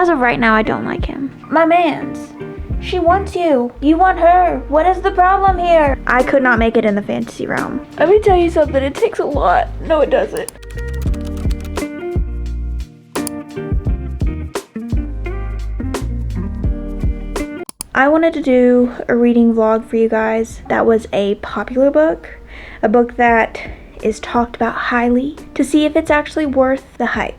As of right now, I don't like him. My mans. She wants you. You want her. What is the problem here? I could not make it in the fantasy realm. Let me tell you something. It takes a lot. No, it doesn't. I wanted to do a reading vlog for you guys that was a popular book, a book that is talked about highly, to see if it's actually worth the hype.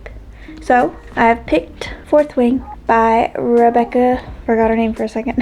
So, I've picked Fourth Wing by Rebecca, forgot her name for a second.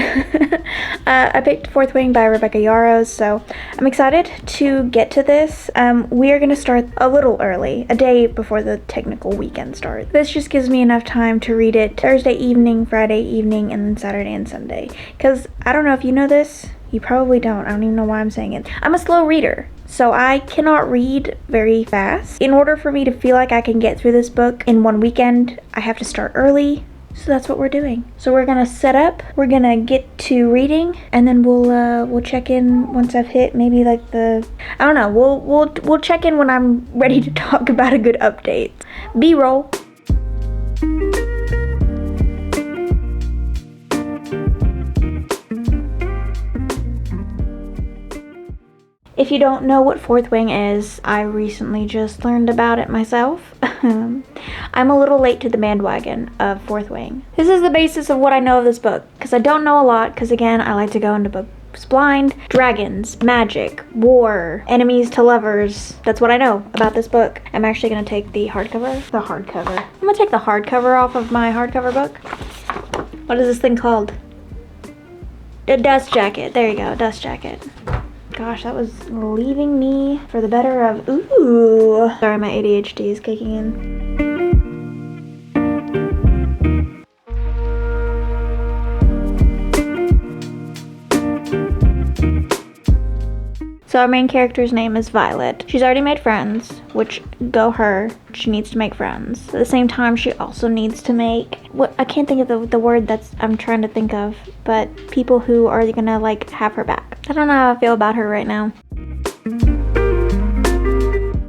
I picked Fourth Wing by Rebecca Yarros, so I'm excited to get to this. We are going to start a little early, a day before the technical weekend starts. This just gives me enough time to read it Thursday evening, Friday evening, and then Saturday and Sunday. Because I don't know if you know this, you probably don't. I don't even know why I'm saying it. I'm a slow reader, so I cannot read very fast. In order for me to feel like I can get through this book in one weekend, I have to start early. So that's what we're doing. So we're gonna set up, we're gonna get to reading, and then we'll check in once I've hit maybe like I don't know, we'll check in when I'm ready to talk about a good update. B-roll. If you don't know what Fourth Wing is, I recently just learned about it myself. I'm a little late to the bandwagon of Fourth Wing. This is the basis of what I know of this book, because I don't know a lot, because again, I like to go into books blind. Dragons, magic, war, enemies to lovers. That's what I know about this book. I'm actually going to take the hardcover. I'm going to take the hardcover off of my hardcover book. What is this thing called? A dust jacket. There you go, dust jacket. Gosh, that was leaving me for the better of, ooh. Sorry, my ADHD is kicking in. So our main character's name is Violet. She's already made friends, which go her. She needs to make friends. At the same time, she also needs to make, I can't think of the word I'm trying to think of, but people who are gonna like have her back. I don't know how I feel about her right now.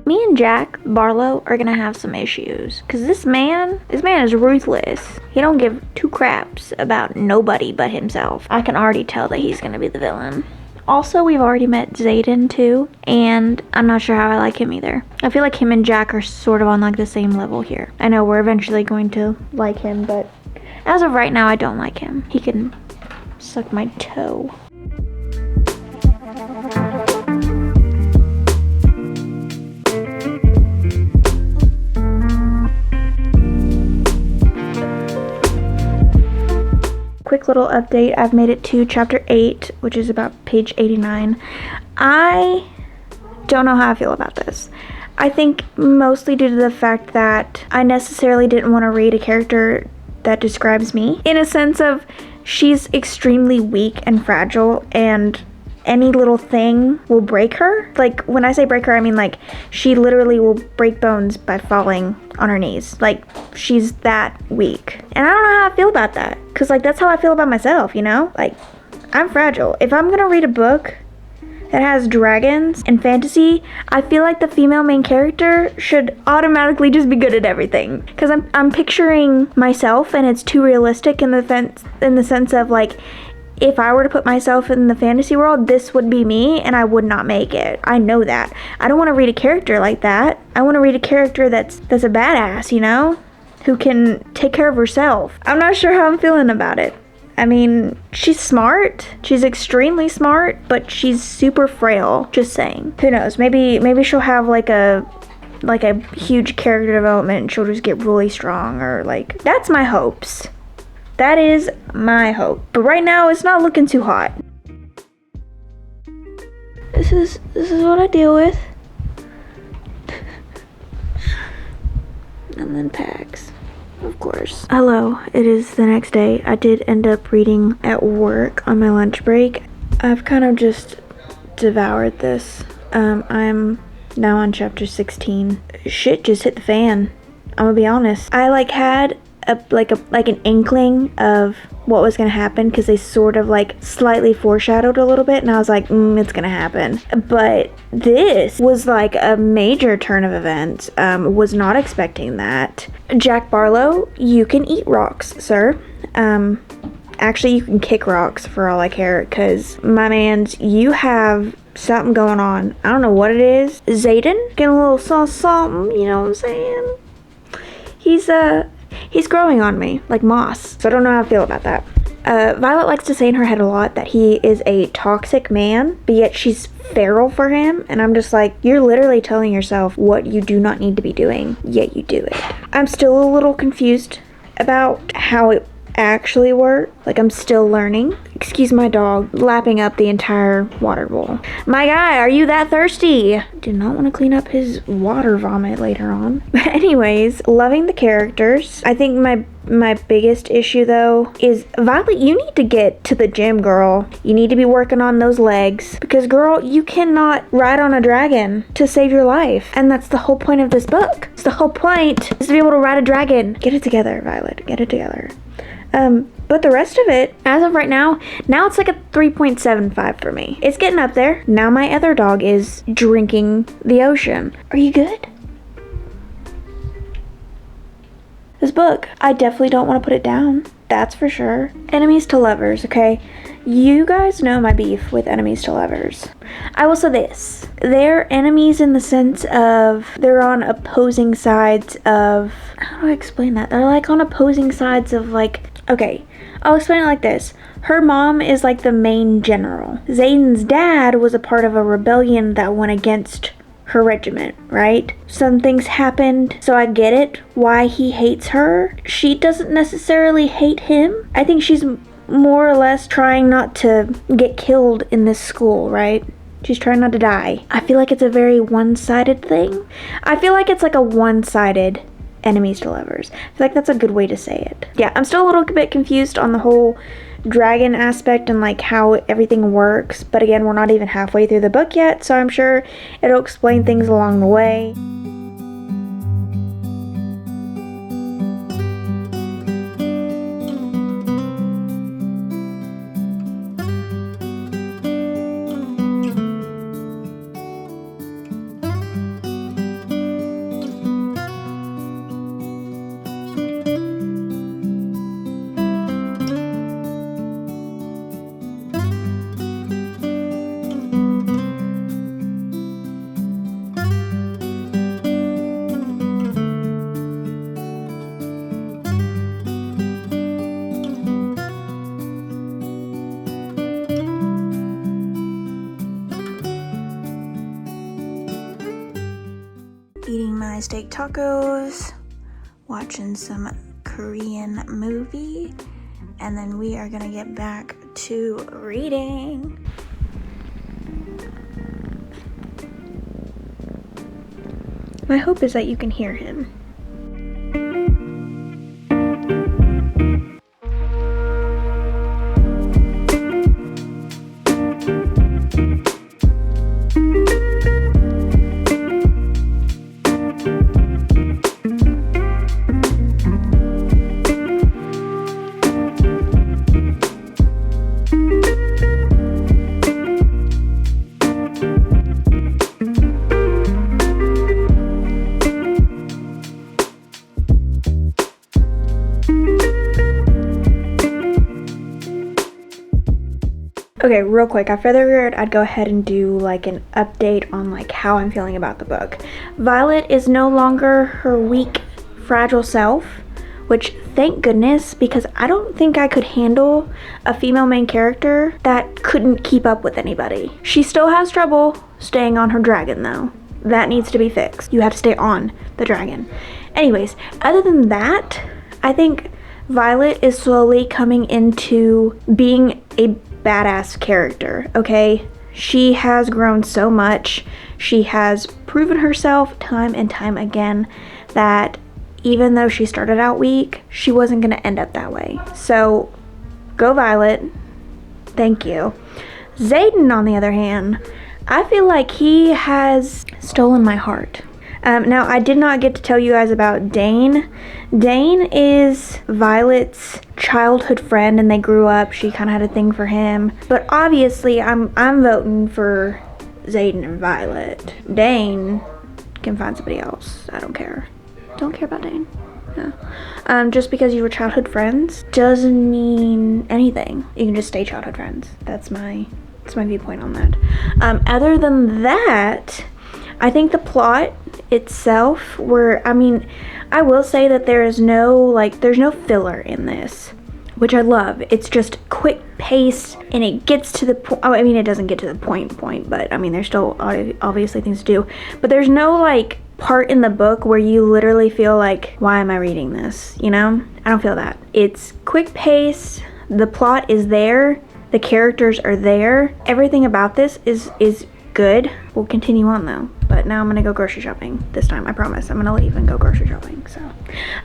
Me and Jack Barlow are gonna have some issues, cause this man is ruthless. He don't give two craps about nobody but himself. I can already tell that he's gonna be the villain. Also, we've already met Zayden too, and I'm not sure how I like him either. I feel like him and Jack are sort of on like the same level here. I know we're eventually going to like him, but as of right now, I don't like him. He can suck my toe. Quick little update, I've made it to chapter 8, which is about page 89. I don't know how I feel about this. I think mostly due to the fact that I necessarily didn't want to read a character that describes me, in a sense of she's extremely weak and fragile, and any little thing will break her. Like, when I say break her, I mean like she literally will break bones by falling on her knees. Like, she's that weak. And I don't know how I feel about that, because like that's how I feel about myself, you know? Like, I'm fragile. If I'm gonna read a book that has dragons and fantasy, I feel like the female main character should automatically just be good at everything, because I'm picturing myself, and it's too realistic in the sense of like, if I were to put myself in the fantasy world, this would be me, and I would not make it. I know that. I don't want to read a character like that. I want to read a character that's a badass, you know? Who can take care of herself. I'm not sure how I'm feeling about it. I mean, she's smart. She's extremely smart, but she's super frail. Just saying. Who knows? Maybe she'll have like a huge character development and she'll just get really strong, or like, that's my hopes. That is my hope. But right now, it's not looking too hot. This is what I deal with. And then packs, of course. Hello, it is the next day. I did end up reading at work on my lunch break. I've kind of just devoured this. I'm now on chapter 16. Shit just hit the fan. I'm gonna be honest. I like had like an inkling of what was gonna happen, because they sort of like slightly foreshadowed a little bit, and I was like, it's gonna happen. But this was like a major turn of events. Was not expecting that. Jack Barlow, you can eat rocks, sir. Actually, you can kick rocks for all I care, because my mans, you have something going on. I don't know what it is. Zayden, getting a little something, you know what I'm saying? He's growing on me, like moss. So I don't know how I feel about that. Violet likes to say in her head a lot that he is a toxic man, but yet she's feral for him. And I'm just like, you're literally telling yourself what you do not need to be doing, yet you do it. I'm still a little confused about how it actually work. Like, I'm still learning. Excuse my dog lapping up the entire water bowl. My guy, are you that thirsty? Do not want to clean up his water vomit later on. But anyways, loving the characters. I think my biggest issue though is, Violet, you need to get to the gym, girl. You need to be working on those legs, because girl, you cannot ride on a dragon to save your life. And that's the whole point of this book. It's the whole point is to be able to ride a dragon. Get it together, Violet. Get it together. But the rest of it, as of right now it's like a 3.75 for me. It's getting up there. Now my other dog is drinking the ocean. Are you good? This book, I definitely don't want to put it down. That's for sure. Enemies to lovers, okay? You guys know my beef with enemies to lovers. I will say this. They're enemies in the sense of they're on opposing sides of... How do I explain that? They're like on opposing sides of like... Okay, I'll explain it like this. Her mom is like the main general. Zayden's dad was a part of a rebellion that went against her regiment, right? Some things happened, so I get it why he hates her. She doesn't necessarily hate him. I think she's more or less trying not to get killed in this school, right? She's trying not to die. I feel like it's a very one-sided thing. I feel like it's like a one-sided enemies to lovers. I feel like that's a good way to say it. Yeah, I'm still a little bit confused on the whole dragon aspect and like how everything works, but again, we're not even halfway through the book yet, so I'm sure it'll explain things along the way. Eating my steak tacos, watching some Korean movie, and then we are gonna get back to reading. My hope is that you can hear him. Okay, real quick, I figured I'd go ahead and do like an update on like how I'm feeling about the book. Violet is no longer her weak, fragile self, which thank goodness, because I don't think I could handle a female main character that couldn't keep up with anybody. She still has trouble staying on her dragon though. That needs to be fixed. You have to stay on the dragon. Anyways, other than that, I think Violet is slowly coming into being a badass character, okay? She has grown so much. She has proven herself time and time again that even though she started out weak, she wasn't going to end up that way. So, go Violet. Thank you. Zayden, on the other hand, I feel like he has stolen my heart. Now, I did not get to tell you guys about Dane. Dane is Violet's childhood friend, and they grew up. She kind of had a thing for him. But obviously, I'm voting for Zayden and Violet. Dane can find somebody else. I don't care. Don't care about Dane. No. Just because you were childhood friends doesn't mean anything. You can just stay childhood friends. That's my viewpoint on that. Other than that, I think the plot itself I will say that there's no filler in this, which I love. It's just quick pace, and it gets to the point. I mean, it doesn't get to the point, but I mean, there's still obviously things to do, but there's no part in the book where you literally feel like, why am I reading this? I don't feel that. It's quick pace, the plot is there, the characters are there, everything about this is good. We'll continue on though, but now I'm gonna go grocery shopping this time. I promise I'm gonna leave and go grocery shopping, so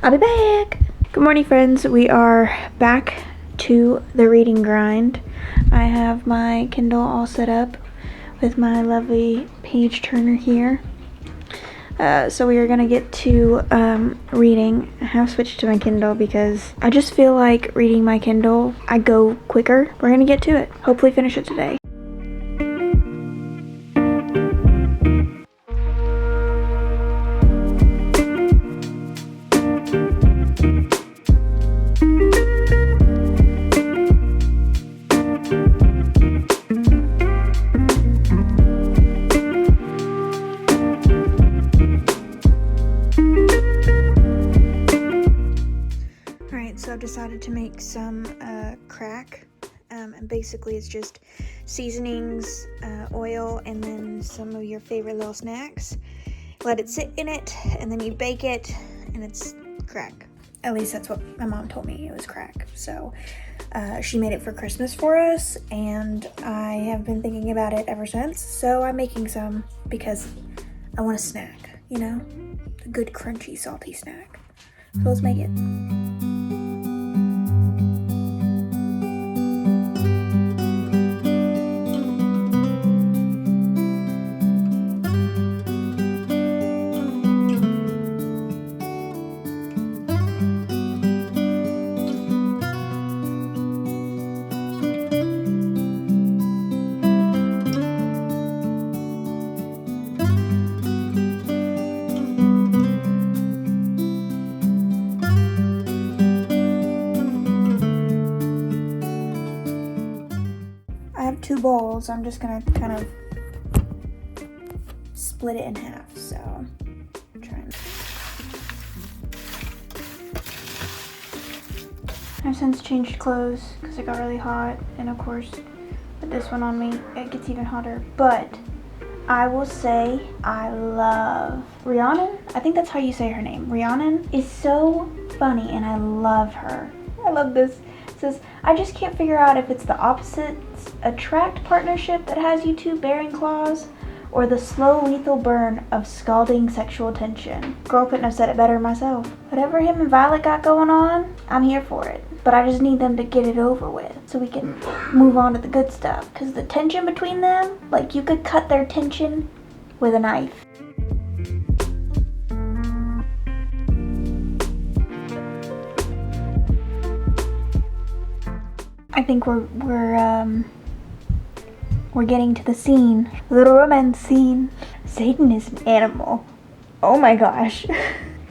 I'll be back. Good morning, friends. We are back to the reading grind. I have my Kindle all set up with my lovely page turner here. So we are gonna get to reading. I have switched to my Kindle because I just feel like reading my Kindle, I go quicker. We're gonna get to it. Hopefully finish it today. So I've decided to make some crack, and basically it's just seasonings, oil, and then some of your favorite little snacks. Let it sit in it, and then you bake it, and it's crack. At least that's what my mom told me, it was crack. So she made it for Christmas for us, and I have been thinking about it ever since. So I'm making some because I want a snack, a good crunchy salty snack. So let's make it. Two bowls. I'm just gonna kind of split it in half, so try and... I've since changed clothes because it got really hot, and of course with this one on me it gets even hotter. But I will say I love Rhiannon. I think that's how you say her name. Rhiannon is so funny, and I love her. I love this. It says, I just can't figure out if it's the opposites attract partnership that has you two bearing claws, or the slow lethal burn of scalding sexual tension. Girl couldn't have said it better myself. Whatever him and Violet got going on, I'm here for it. But I just need them to get it over with so we can move on to the good stuff. Because the tension between them, you could cut their tension with a knife. I think we're getting to the scene. Little romance scene. Zayden is an animal. Oh my gosh.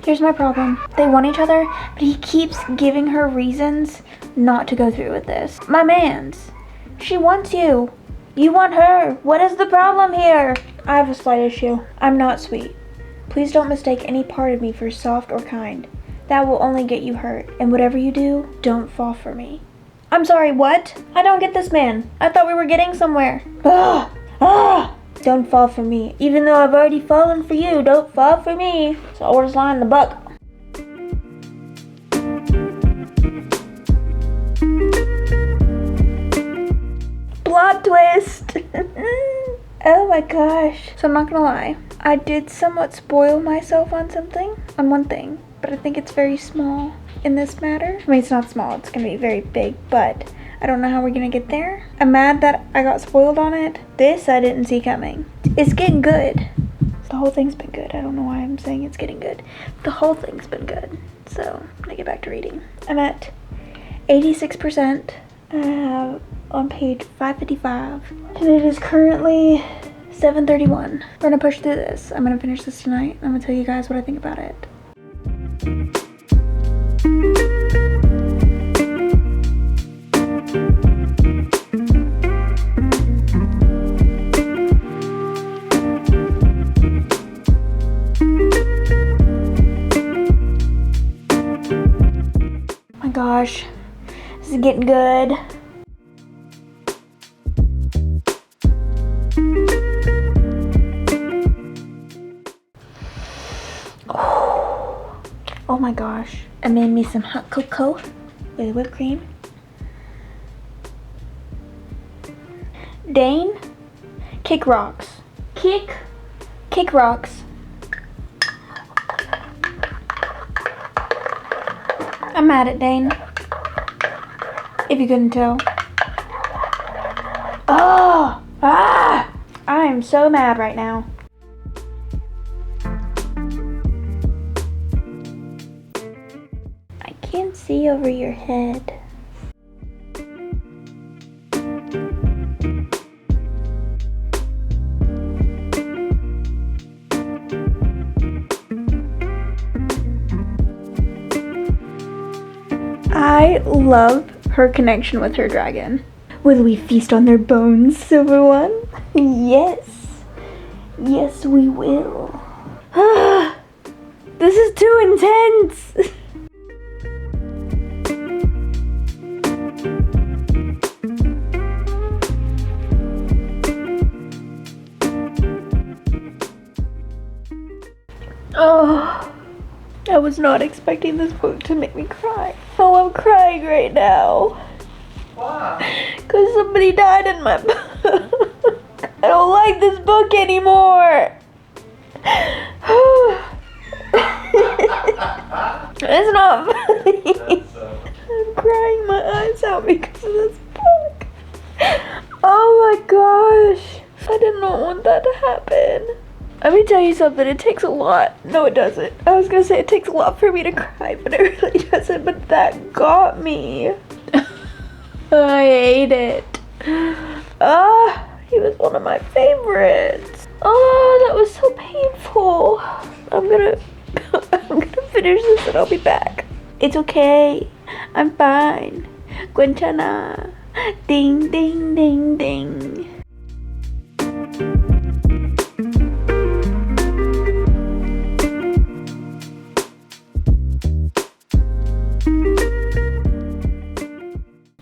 Here's my problem. They want each other, but he keeps giving her reasons not to go through with this. My mans. She wants you. You want her. What is the problem here? I have a slight issue. I'm not sweet. Please don't mistake any part of me for soft or kind. That will only get you hurt. And whatever you do, don't fall for me. I'm sorry, what? I don't get this, man. I thought we were getting somewhere. Ah! Ah! Don't fall for me. Even though I've already fallen for you, don't fall for me. It's the oldest line in the book. Plot twist! Oh my gosh. So I'm not gonna lie. I did somewhat spoil myself on one thing, but I think it's very small in this matter. I mean, it's not small, it's gonna be very big, but I don't know how we're gonna get there. I'm mad that I got spoiled on it. This I didn't see coming. It's getting good. It's The whole thing's been good. I don't know why I'm saying it's getting good. The whole thing's been good. So I'm gonna get back to reading. I'm at 86% on page 555. And it is currently 7:31. We're gonna push through this. I'm gonna finish this tonight. I'm gonna tell you guys what I think about it. Oh my gosh, this is getting good. Oh my gosh, I made me some hot cocoa with whipped cream. Dane, kick rocks. Kick rocks. I'm mad at Dane, if you couldn't tell. Oh, I am so mad right now. I can't see over your head. I love her connection with her dragon. Will we feast on their bones, Silver One? Yes. Yes, we will. This is too intense. Oh, I was not expecting this book to make me cry. Oh, I'm crying right now. Why? Because somebody died in my book. I don't like this book anymore. It's not funny. I'm crying my eyes out because of this book. Oh my gosh. I did not want that to happen. Let me tell you something, it takes a lot. No, it doesn't. I was gonna say it takes a lot for me to cry, but it really doesn't. But that got me. I hate it. He was one of my favorites. Oh, that was so painful. I'm gonna finish this and I'll be back. It's okay. I'm fine. Quintana. Ding, ding, ding, ding.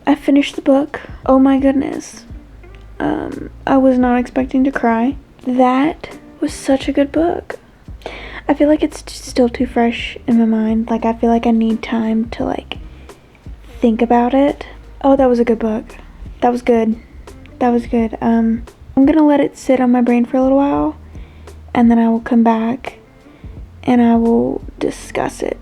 I finished the book. Oh my goodness. I was not expecting to cry. That was such a good book. I feel like it's still too fresh in my mind. Like, I feel like I need time to, like, think about it. Oh, that was a good book. That was good. That was good. I'm gonna let it sit on my brain for a little while, and then I will come back and I will discuss it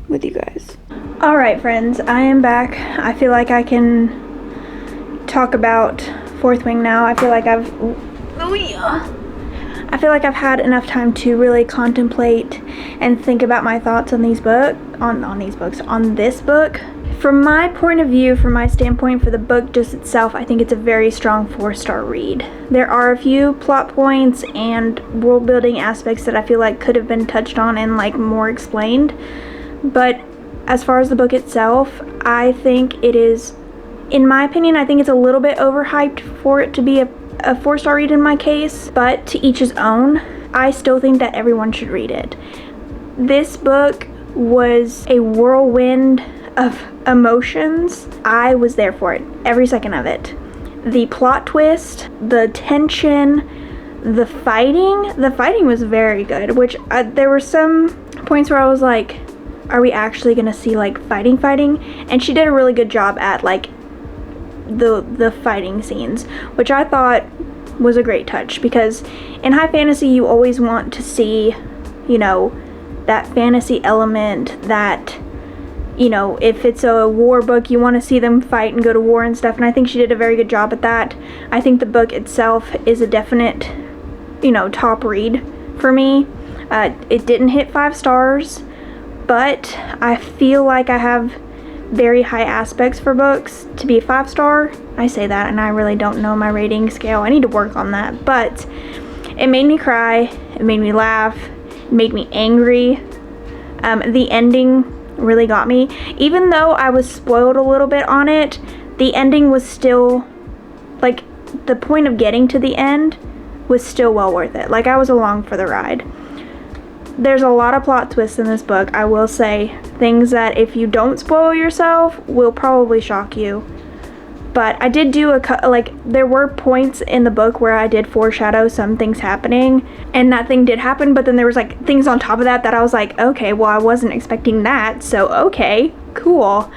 with you guys. Alright friends, I am back. I feel like I can talk about Fourth Wing now. I feel like I've had enough time to really contemplate and think about my thoughts on this book. From my point of view, from my standpoint, for the book just itself, I think it's a very strong 4-star read. There are a few plot points and world building aspects that I feel like could have been touched on and like more explained, but as far as the book itself, I think it is, in my opinion, I think it's a little bit overhyped for it to be a 4-star read in my case, but to each his own. I still think that everyone should read it. This book was a whirlwind of emotions. I was there for it, every second of it. The plot twist, the tension, the fighting was very good, which there were some points where I was like, are we actually gonna see like fighting? And she did a really good job at like the fighting scenes, which I thought was a great touch, because in high fantasy you always want to see, you know, that fantasy element, that, you know, if it's a war book, you want to see them fight and go to war and stuff, and I think she did a very good job at that. I think the book itself is a definite, you know, top read for me. It didn't hit 5 stars, but I feel like I have very high aspects for books to be a 5-star. I say that and I really don't know my rating scale. I need to work on that, but it made me cry, it made me laugh, it made me angry. The ending really got me. Even though I was spoiled a little bit on it, the ending was still, like, the point of getting to the end was still well worth it. Like, I was along for the ride. There's a lot of plot twists in this book, I will say. Things that if you don't spoil yourself will probably shock you. But I did do there were points in the book where I did foreshadow some things happening, and that thing did happen, but then there was like things on top of that I was like, okay, well, I wasn't expecting that, so okay, cool.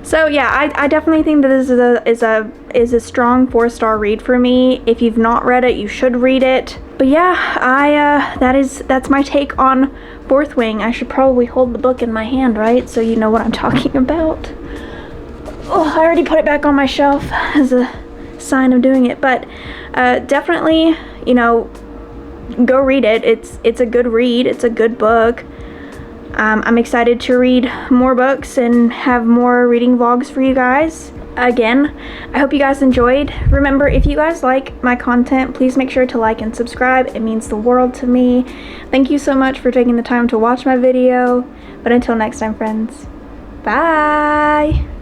So yeah, I definitely think that this is a strong 4-star read for me. If you've not read it, you should read it. But yeah, that's my take on Fourth Wing. I should probably hold the book in my hand, right? So you know what I'm talking about. Oh, I already put it back on my shelf as a sign of doing it. But definitely, you know, go read it. It's a good read. It's a good book. I'm excited to read more books and have more reading vlogs for you guys. Again, I hope you guys enjoyed. Remember, if you guys like my content, please make sure to like and subscribe. It means the world to me. Thank you so much for taking the time to watch my video. But until next time, friends, bye!